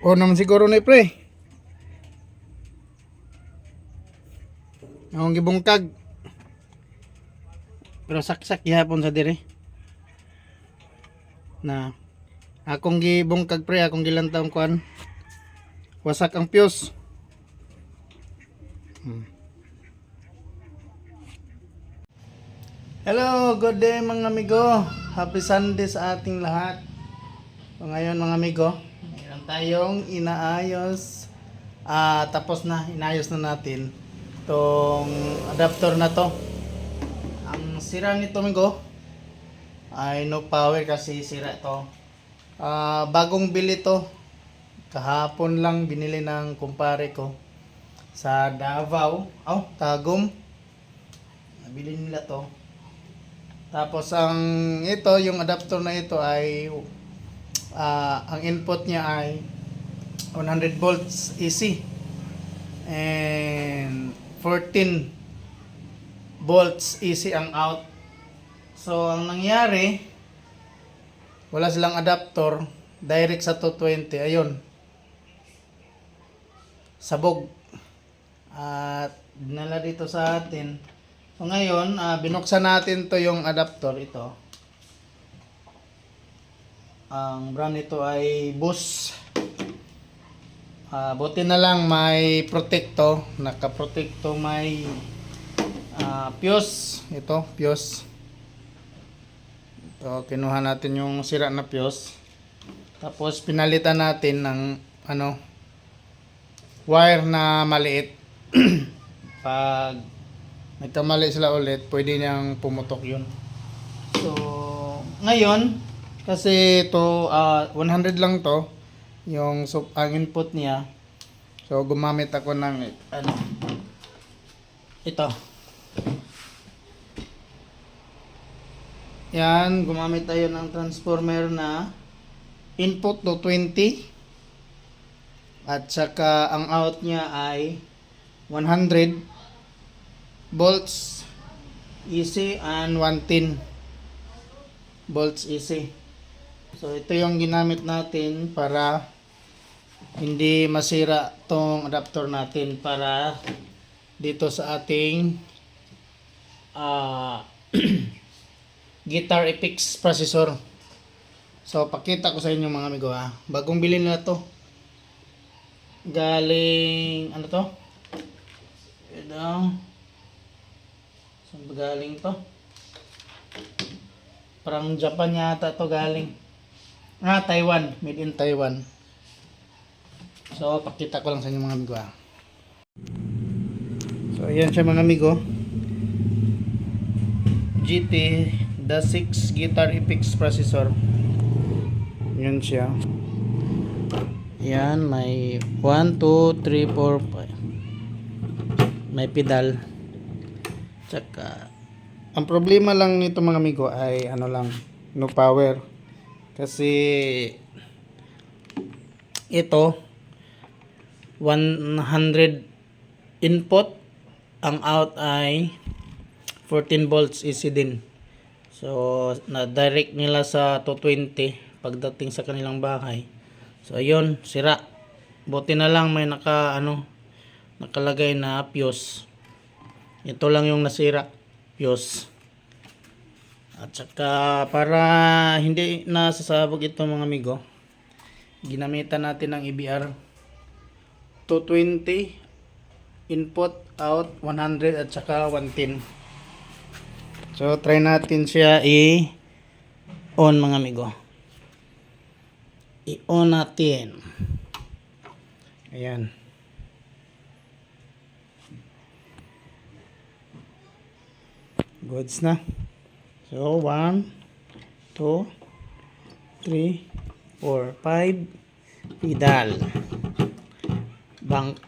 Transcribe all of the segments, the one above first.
O naman siguro ni pre. Akong gibungkag. Pero saksak gihapon sa dire. Na akong gibungkag pre, akong gilantaw kuan. Wasak ang fuse. Hello, good day mga amigo. Happy Sunday sa ating lahat. So ngayon mga amigo, mayroon tayong inaayos. Tapos na, inayos na natin tong adapter na to. Ang sira nito amigo ay no power kasi sira to. Bagong bili to. Kahapon lang binili ng kumpare ko sa Davao. Tagum. Nabili nila to. Tapos ang ito, yung adapter na ito ay ang input niya ay 100 volts AC and 14 volts AC ang out. So ang nangyari, wala silang adapter, direct sa 220. Ayun, sabog at dinala dito sa atin. So ngayon, binuksan natin to yung adapter ito. Ang brand nito ay Bosch. Buti na lang may protecto, naka-protecto, may fuse. Ito, fuse. Ito, kinuha natin yung sira na fuse. Tapos pinalitan natin ng wire na maliit. Pag nagkamali sila ulit, pwede niyang pumutok yun. So, ngayon, kasi ito, 100 lang to, yung ang input niya. So, gumamit ako ng, ito. Yan, gumamit tayo ng transformer na input to 20. At saka, ang out niya ay 100 volts AC and 110 volts AC. So ito yung ginamit natin para hindi masira tong adapter natin para dito sa ating Guitar FX processor. So pakita ko sa inyo mga amigo bagong bilhin na to, galing ano to, saan ba galing to? Parang Japan yata to galing. Taiwan. Made in Taiwan. So, pakita ko lang sa inyo mga amigo So, ayan siya mga amigo. GT-6 Guitar FX processor. Yan siya. Yan, may 1, 2, 3, 4, 5. May pedal. Tsaka, ang problema lang nito mga amigo ay no power. Kasi ito 100 input, ang out ay 14 volts AC din. So na direct nila sa 220 pagdating sa kanilang bahay. So ayun, sira. Buti na lang may nakalagay na fuse. Ito lang yung nasira, fuse. At saka para hindi nasasabog ito mga amigo, ginamitan natin ng EBR 220 input, out 100 at saka 110. So try natin siya i-on mga amigo. I-on natin. Ayan. Goods na. So, 1, 2, 3, 4, 5. Pedal. Bank.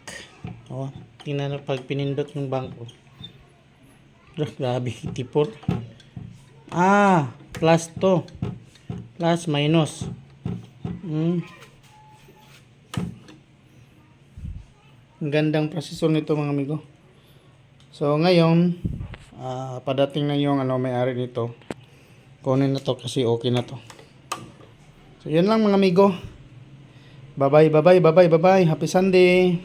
Tingnan na pag pinindot yung bank. Grabe, 84. Plus to. Plus, minus. Ang gandang processor nito mga amigo. So, ngayon, padating na yung may-ari nito. Kunin na to kasi okay na to. So yan lang mga amigo. Bye-bye, bye-bye, bye-bye, bye-bye. Happy Sunday.